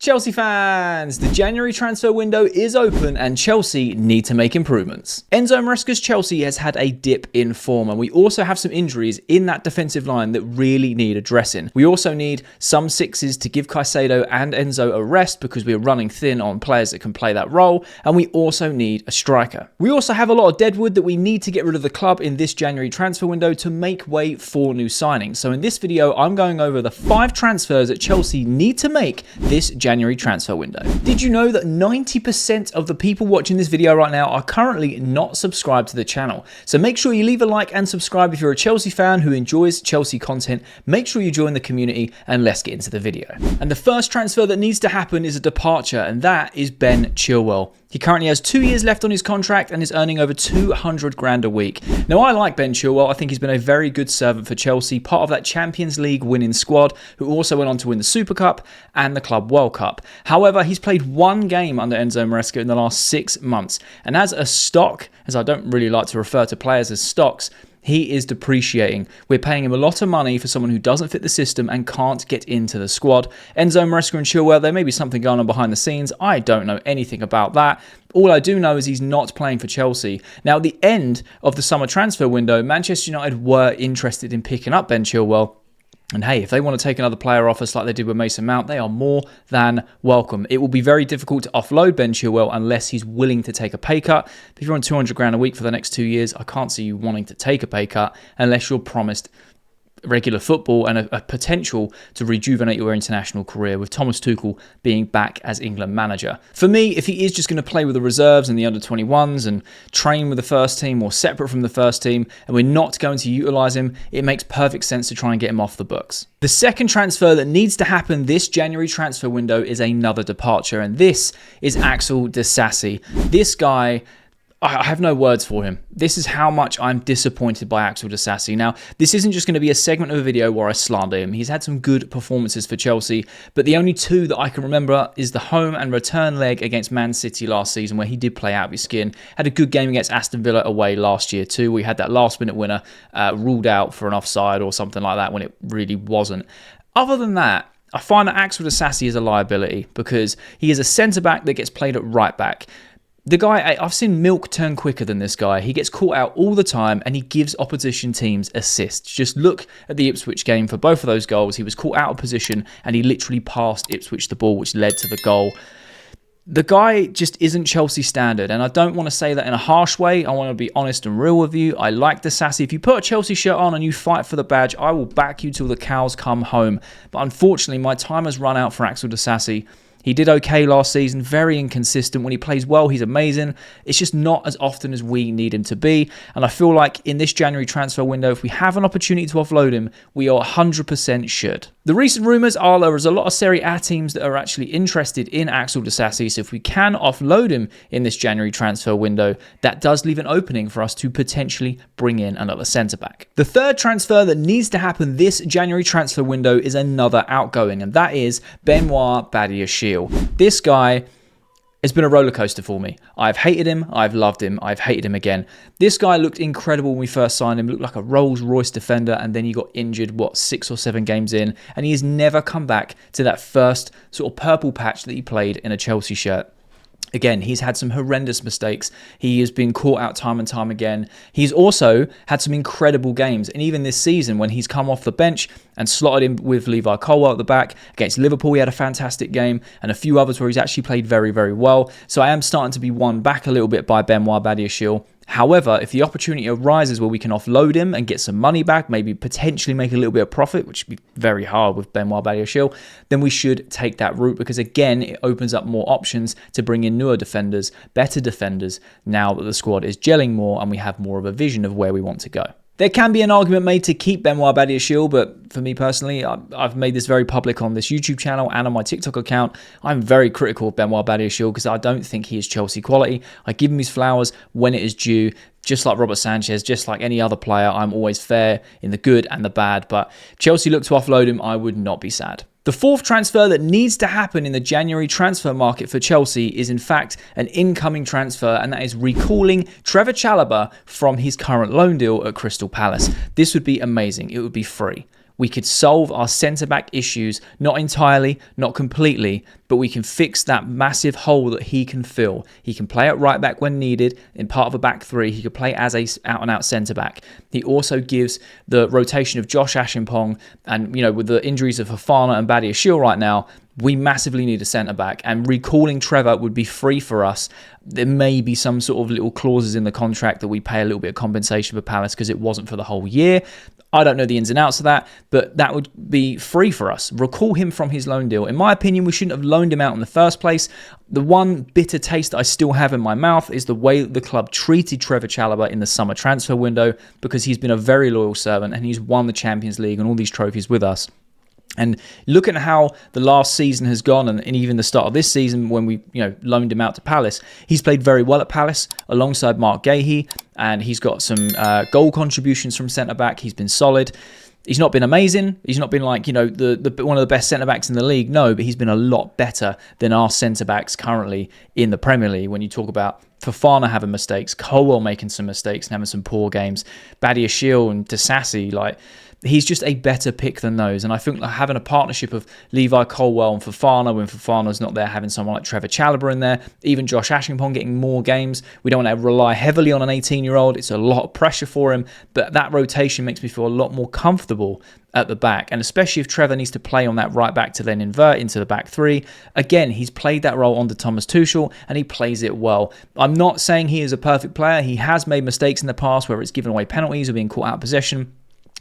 Chelsea fans, the January transfer window is open and Chelsea need to make improvements. Enzo Maresca's Chelsea has had a dip in form and we also have some injuries in that defensive line that really need addressing. We also need some sixes to give Caicedo and Enzo a rest because we're running thin on players that can play that role, and we also need a striker. We also have a lot of deadwood that we need to get rid of the club in this January transfer window to make way for new signings. So in this video, I'm going over the 5 transfers that Chelsea need to make this January transfer window. Did you know that 90% of the people watching this video right now are currently not subscribed to the channel? So make sure you leave a like and subscribe if you're a Chelsea fan who enjoys Chelsea content. Make sure you join the community and let's get into the video. And the first transfer that needs to happen is a departure, and that is Ben Chilwell. He currently has 2 years left on his contract and is earning over 200 grand a week. Now, I like Ben Chilwell. I think he's been a very good servant for Chelsea, part of that Champions League winning squad, who also went on to win the Super Cup and the Club World Cup. However, he's played 1 game under Enzo Maresca in the last 6 months. And as a stock, as I don't really like to refer to players as stocks, he is depreciating. We're paying him a lot of money for someone who doesn't fit the system and can't get into the squad. Enzo Maresca and Chilwell, there may be something going on behind the scenes. I don't know anything about that. All I do know is he's not playing for Chelsea. Now, at the end of the summer transfer window, Manchester United were interested in picking up Ben Chilwell. And hey, if they want to take another player off us like they did with Mason Mount, they are more than welcome. It will be very difficult to offload Ben Chilwell unless he's willing to take a pay cut. If you're on 200 grand a week for the next 2 years, I can't see you wanting to take a pay cut unless you're promised regular football and a potential to rejuvenate your international career, with Thomas Tuchel being back as England manager. For me, if he is just going to play with the reserves and the under-21s and train with the first team or separate from the first team, and we're not going to utilise him, it makes perfect sense to try and get him off the books. The second transfer that needs to happen this January transfer window is another departure, and this is Axel Disasi. This guy, I have no words for him. This is how much I'm disappointed by Axel Disasi. Now, this isn't just going to be a segment of a video where I slander him. He's had some good performances for Chelsea, but the only 2 that I can remember is the home and return leg against Man City last season, where he did play out of his skin. Had a good game against Aston Villa away last year too. We had that last-minute winner ruled out for an offside or something like that when it really wasn't. Other than that, I find that Axel Disasi is a liability because he is a centre-back that gets played at right-back. The guy, I've seen milk turn quicker than this guy. He gets caught out all the time and he gives opposition teams assists. Just look at the Ipswich game for both of those goals. He was caught out of position and he literally passed Ipswich the ball, which led to the goal. The guy just isn't Chelsea standard, and I don't want to say that in a harsh way. I want to be honest and real with you. I like Disasi. If you put a Chelsea shirt on and you fight for the badge, I will back you till the cows come home. But unfortunately, my time has run out for Axel Disasi. He did okay last season, very inconsistent. When he plays well, he's amazing. It's just not as often as we need him to be. And I feel like in this January transfer window, if we have an opportunity to offload him, we are 100% should. The recent rumours are there is a lot of Serie A teams that are actually interested in Axel Disasi. So if we can offload him in this January transfer window, that does leave an opening for us to potentially bring in another centre-back. The third transfer that needs to happen this January transfer window is another outgoing, and that is Benoit Badiashile. This guy has been a roller coaster for me. I've hated him, I've loved him, I've hated him again. This guy looked incredible when we first signed him, looked like a Rolls-Royce defender, and then he got injured, 6 or 7 games in, and he has never come back to that first sort of purple patch that he played in a Chelsea shirt. Again, he's had some horrendous mistakes. He has been caught out time and time again. He's also had some incredible games. And even this season, when he's come off the bench and slotted in with Levi Colwill at the back, against Liverpool, he had a fantastic game, and a few others where he's actually played very, very well. So I am starting to be won back a little bit by Benoit Badiashile. However, if the opportunity arises where we can offload him and get some money back, maybe potentially make a little bit of profit, which would be very hard with Benoit Badiashile, then we should take that route because, again, it opens up more options to bring in newer defenders, better defenders, now that the squad is gelling more and we have more of a vision of where we want to go. There can be an argument made to keep Benoit Badiashile, but for me personally, I've made this very public on this YouTube channel and on my TikTok account. I'm very critical of Benoit Badiashile because I don't think he is Chelsea quality. I give him his flowers when it is due. Just like Robert Sanchez, just like any other player, I'm always fair in the good and the bad, but Chelsea look to offload him, I would not be sad. The fourth transfer that needs to happen in the January transfer market for Chelsea is in fact an incoming transfer, and that is recalling Trevoh Chalobah from his current loan deal at Crystal Palace. This would be amazing. It would be free. we could solve our centre-back issues, not entirely, not completely, but we can fix that massive hole that he can fill. He can play at right back when needed, in part of a back three. He could play as a out-and-out centre-back. He also gives the rotation of Josh Ashimpong, and with the injuries of Fofana and Badiashile right now, we massively need a centre-back, and recalling Trevoh would be free for us. There may be some sort of little clauses in the contract that we pay a little bit of compensation for Palace because it wasn't for the whole year. I don't know the ins and outs of that, but that would be free for us. Recall him from his loan deal. In my opinion, we shouldn't have loaned him out in the first place. The one bitter taste I still have in my mouth is the way that the club treated Trevoh Chalobah in the summer transfer window, because he's been a very loyal servant and he's won the Champions League and all these trophies with us. And look at how the last season has gone, and even the start of this season when we loaned him out to Palace. He's played very well at Palace alongside Mark Gahey, and he's got some goal contributions from centre-back. He's been solid. He's not been amazing. He's not been like, the one of the best centre-backs in the league. No, but he's been a lot better than our centre-backs currently in the Premier League. When you talk about Fofana having mistakes, Chilwell making some mistakes and having some poor games, Badiashile and Disasi, he's just a better pick than those. And I think having a partnership of Levi Colwill and Fofana, when Fofana's not there, having someone like Trevoh Chalobah in there, even Josh Ashimpong getting more games. We don't want to rely heavily on an 18-year-old. It's a lot of pressure for him. But that rotation makes me feel a lot more comfortable at the back. And especially if Trevoh needs to play on that right back to then invert into the back three. Again, he's played that role under Thomas Tuchel and he plays it well. I'm not saying he is a perfect player. He has made mistakes in the past where it's given away penalties or being caught out of possession.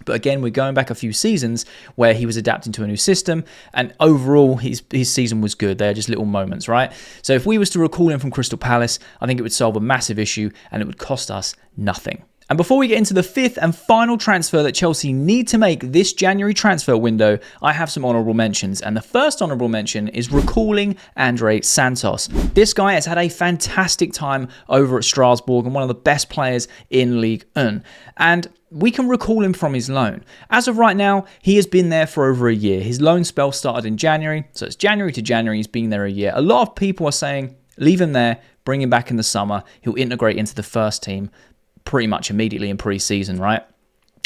But again, we're going back a few seasons where he was adapting to a new system, and overall his season was good. They're just little moments, right? So if we was to recall him from Crystal Palace, I think it would solve a massive issue and it would cost us nothing. And before we get into the fifth and final transfer that Chelsea need to make this January transfer window, I have some honourable mentions. And the first honourable mention is recalling Andrey Santos. This guy has had a fantastic time over at Strasbourg and one of the best players in Ligue 1. And we can recall him from his loan. As of right now, he has been there for over a year. His loan spell started in January, so it's January to January, he's been there a year. A lot of people are saying, leave him there, bring him back in the summer, he'll integrate into the first team pretty much immediately in pre-season, right?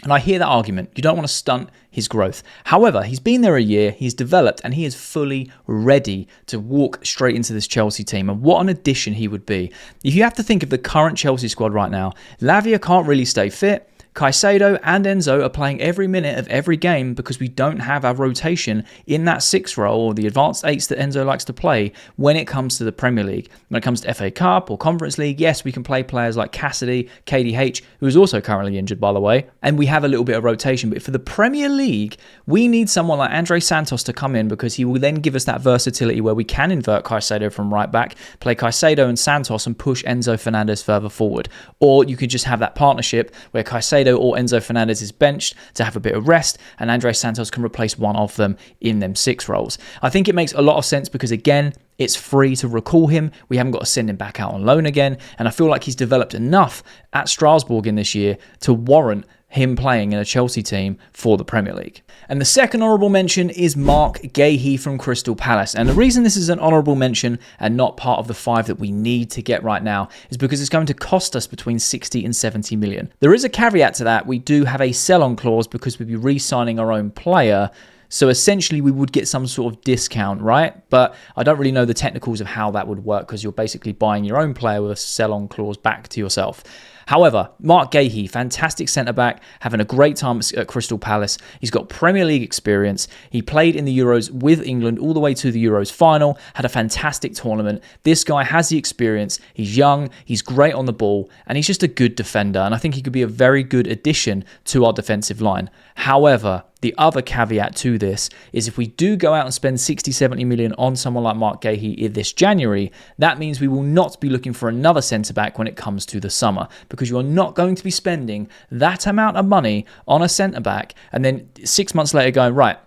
And I hear that argument. You don't want to stunt his growth. However, he's been there a year, he's developed, and he is fully ready to walk straight into this Chelsea team. And what an addition he would be. If you have to think of the current Chelsea squad right now, Lavia can't really stay fit. Caicedo and Enzo are playing every minute of every game because we don't have our rotation in that 6 role or the advanced 8s that Enzo likes to play when it comes to the Premier League. When it comes to FA Cup or Conference League, yes, we can play players like Cassidy, KDH, who is also currently injured, by the way, and we have a little bit of rotation. But for the Premier League, we need someone like Andrey Santos to come in because he will then give us that versatility where we can invert Caicedo from right back, play Caicedo and Santos and push Enzo Fernandez further forward. Or you could just have that partnership where Caicedo or Enzo Fernandez is benched to have a bit of rest and Andrey Santos can replace one of them in them 6 roles. I think it makes a lot of sense because, again, it's free to recall him. We haven't got to send him back out on loan again. And I feel like he's developed enough at Strasbourg in this year to warrant him playing in a Chelsea team for the Premier League. And the second honourable mention is Mark Gahey from Crystal Palace. And the reason this is an honourable mention and not part of the 5 that we need to get right now is because it's going to cost us between 60 and 70 million. There is a caveat to that. We do have a sell-on clause because we'd be re-signing our own player. So essentially we would get some sort of discount, right? But I don't really know the technicals of how that would work because you're basically buying your own player with a sell-on clause back to yourself. However, Mark Gahey, fantastic centre-back, having a great time at Crystal Palace. He's got Premier League experience. He played in the Euros with England all the way to the Euros final, had a fantastic tournament. This guy has the experience. He's young, he's great on the ball, and he's just a good defender. And I think he could be a very good addition to our defensive line. However, the other caveat to this is if we do go out and spend 60, 70 million on someone like Mark Gahey this January, that means we will not be looking for another centre-back when it comes to the summer because you're not going to be spending that amount of money on a centre-back and then 6 months later going, right,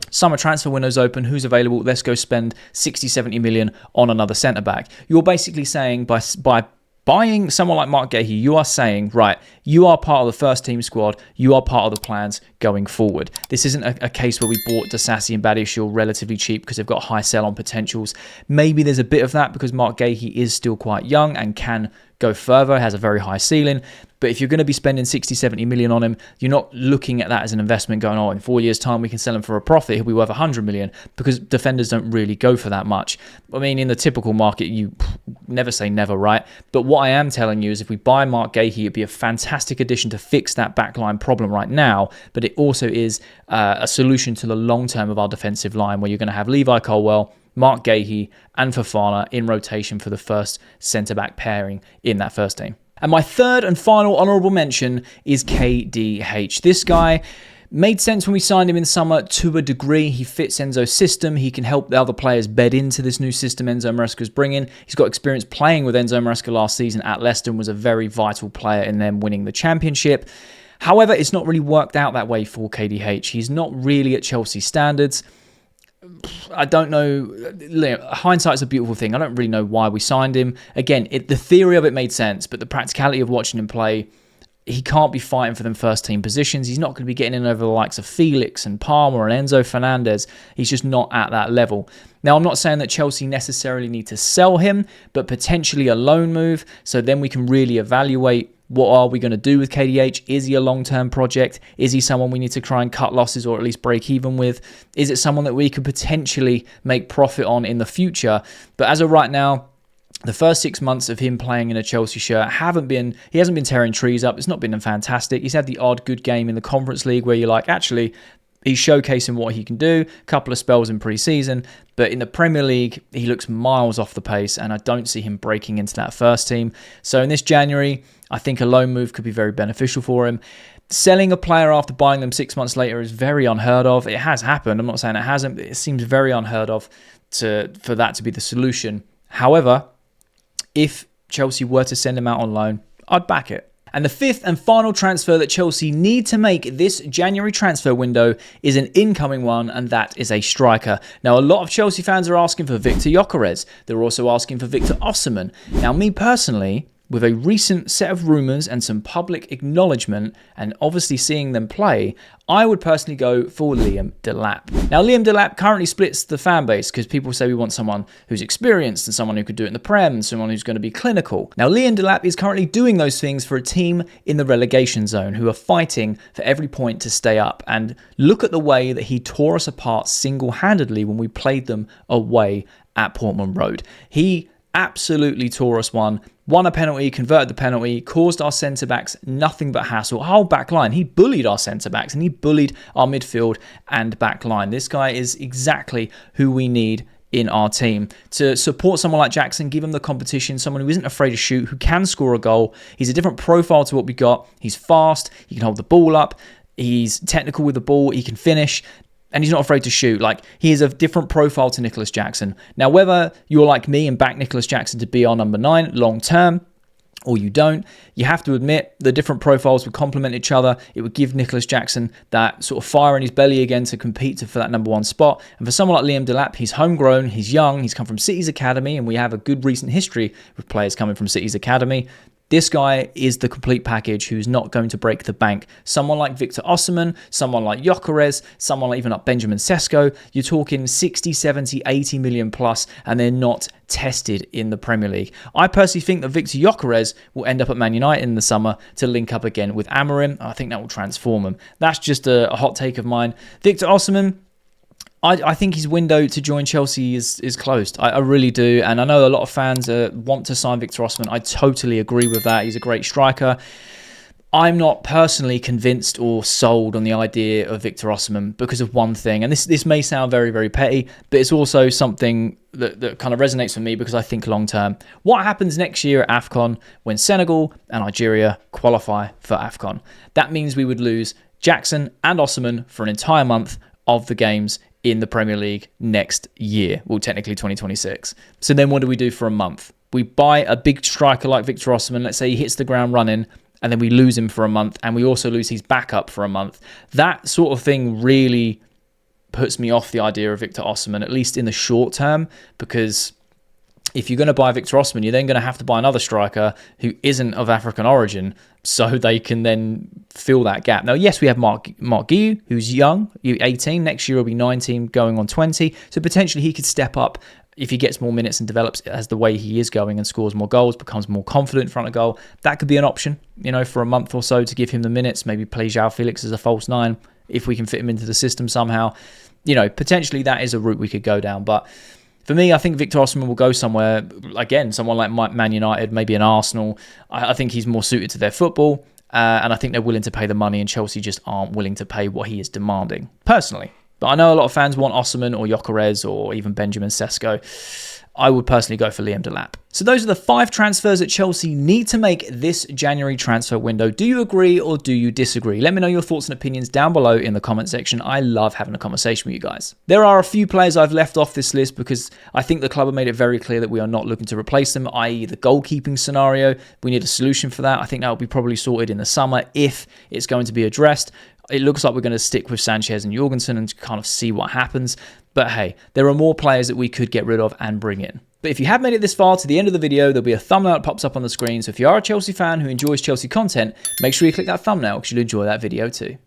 summer transfer window's open, who's available, let's go spend 60, 70 million on another centre-back. You're basically saying by buying someone like Mark Gahey, you are saying, right, you are part of the first team squad, you are part of the plans going forward. This isn't a case where we bought Disasi and Badiashile relatively cheap because they've got high sell-on potentials. Maybe there's a bit of that because Mark Gahey is still quite young and can go further, has a very high ceiling. But if you're going to be spending 60, 70 million on him, you're not looking at that as an investment going, oh, in 4 years' time, we can sell him for a profit. He'll be worth 100 million, because defenders don't really go for that much. I mean, in the typical market, you never say never, right? But what I am telling you is if we buy Mark Gahey, it'd be a fantastic addition to fix that backline problem right now. But it also is a solution to the long term of our defensive line, where you're going to have Levi Colwill, Mark Gahey and Fofana in rotation for the first centre-back pairing in that first team. And my third and final honourable mention is KDH. This guy made sense when we signed him in summer to a degree. He fits Enzo's system. He can help the other players bed into this new system Enzo Maresca's bringing. He's got experience playing with Enzo Maresca last season at Leicester and was a very vital player in them winning the championship. However, it's not really worked out that way for KDH. He's not really at Chelsea standards. I don't know. Hindsight's a beautiful thing. I don't really know why we signed him. Again, the theory of it made sense, but the practicality of watching him play, he can't be fighting for them first team positions. He's not going to be getting in over the likes of Felix and Palmer and Enzo Fernandez. He's just not at that level. Now, I'm not saying that Chelsea necessarily need to sell him, but potentially a loan move. So then we can really evaluate, what are we going to do with KDH? Is he a long-term project? Is he someone we need to try and cut losses or at least break even with? Is it someone that we could potentially make profit on in the future? But as of right now, the first 6 months of him playing in a Chelsea shirt he hasn't been tearing trees up. It's not been fantastic. He's had the odd good game in the Conference League where you're like, actually, he's showcasing what he can do. A couple of spells in pre-season. But in the Premier League, he looks miles off the pace, and I don't see him breaking into that first team. So in this January, I think a loan move could be very beneficial for him. Selling a player after buying them 6 months later is very unheard of. It has happened. I'm not saying it hasn't, but it seems very unheard of for that to be the solution. However, if Chelsea were to send him out on loan, I'd back it. And the fifth and final transfer that Chelsea need to make this January transfer window is an incoming one, and that is a striker. Now, a lot of Chelsea fans are asking for Victor Gyökeres. They're also asking for Victor Osimhen. Now, me personally, with a recent set of rumours and some public acknowledgement, and obviously seeing them play, I would personally go for Liam Delap. Now, Liam Delap currently splits the fan base because people say we want someone who's experienced and someone who could do it in the Prem and someone who's going to be clinical. Now, Liam Delap is currently doing those things for a team in the relegation zone who are fighting for every point to stay up. And look at the way that he tore us apart single-handedly when we played them away at Portman Road. He absolutely tore us one. Won a penalty, converted the penalty, caused our centre-backs nothing but hassle. Our whole back line, he bullied our centre-backs and he bullied our midfield and back line. This guy is exactly who we need in our team to support someone like Jackson, give him the competition, someone who isn't afraid to shoot, who can score a goal. He's a different profile to what we got. He's fast, he can hold the ball up, he's technical with the ball, he can finish. And he's not afraid to shoot. Like, he is a different profile to Nicholas Jackson. Now, whether you're like me and back Nicholas Jackson to be our number 9 long term, or you don't, you have to admit the different profiles would complement each other. It would give Nicholas Jackson that sort of fire in his belly again to compete for that number 1 spot. And for someone like Liam Delap, he's homegrown, he's young, he's come from City's academy, and we have a good recent history with players coming from City's academy. This guy is the complete package who's not going to break the bank. Someone like Victor Osimhen, someone like Gyökeres, someone like even like Benjamin Sesko, you're talking 60, 70, 80 million plus, and they're not tested in the Premier League. I personally think that Victor Gyökeres will end up at Man United in the summer to link up again with Amorim. I think that will transform him. That's just a hot take of mine. Victor Osimhen, I think his window to join Chelsea is closed. I really do. And I know a lot of fans want to sign Victor Osimhen. I totally agree with that. He's a great striker. I'm not personally convinced or sold on the idea of Victor Osimhen because of one thing. And this may sound very, very petty, but it's also something that kind of resonates with me because I think long term. What happens next year at AFCON when Senegal and Nigeria qualify for AFCON? That means we would lose Jackson and Osimhen for an entire month of the games in the Premier League next year. Well, technically 2026. So then what do we do for a month? We buy a big striker like Victor Osimhen. Let's say he hits the ground running and then we lose him for a month and we also lose his backup for a month. That sort of thing really puts me off the idea of Victor Osimhen, at least in the short term, because if you're going to buy Victor Osimhen, you're then going to have to buy another striker who isn't of African origin so they can then fill that gap. Now, yes, we have Mark Guiu, who's young, 18. Next year will be 19, going on 20. So potentially he could step up if he gets more minutes and develops as the way he is going and scores more goals, becomes more confident in front of goal, that could be an option, you know, for a month or so to give him the minutes, maybe play João Felix as a false 9 if we can fit him into the system somehow. You know, potentially that is a route we could go down. But for me, I think Victor Osimhen will go somewhere, again, someone like Man United, maybe an Arsenal. I think he's more suited to their football, and I think they're willing to pay the money, and Chelsea just aren't willing to pay what he is demanding, personally. But I know a lot of fans want Osimhen or Gyökeres or even Benjamin Sesko. I would personally go for Liam Delap. So those are the 5 transfers that Chelsea need to make this January transfer window. Do you agree or do you disagree? Let me know your thoughts and opinions down below in the comment section. I love having a conversation with you guys. There are a few players I've left off this list because I think the club have made it very clear that we are not looking to replace them, i.e. the goalkeeping scenario. We need a solution for that. I think that will be probably sorted in the summer if it's going to be addressed. It looks like we're going to stick with Sanchez and Jorgensen and kind of see what happens. But hey, there are more players that we could get rid of and bring in. But if you have made it this far to the end of the video, there'll be a thumbnail that pops up on the screen. So if you are a Chelsea fan who enjoys Chelsea content, make sure you click that thumbnail because you'll enjoy that video too.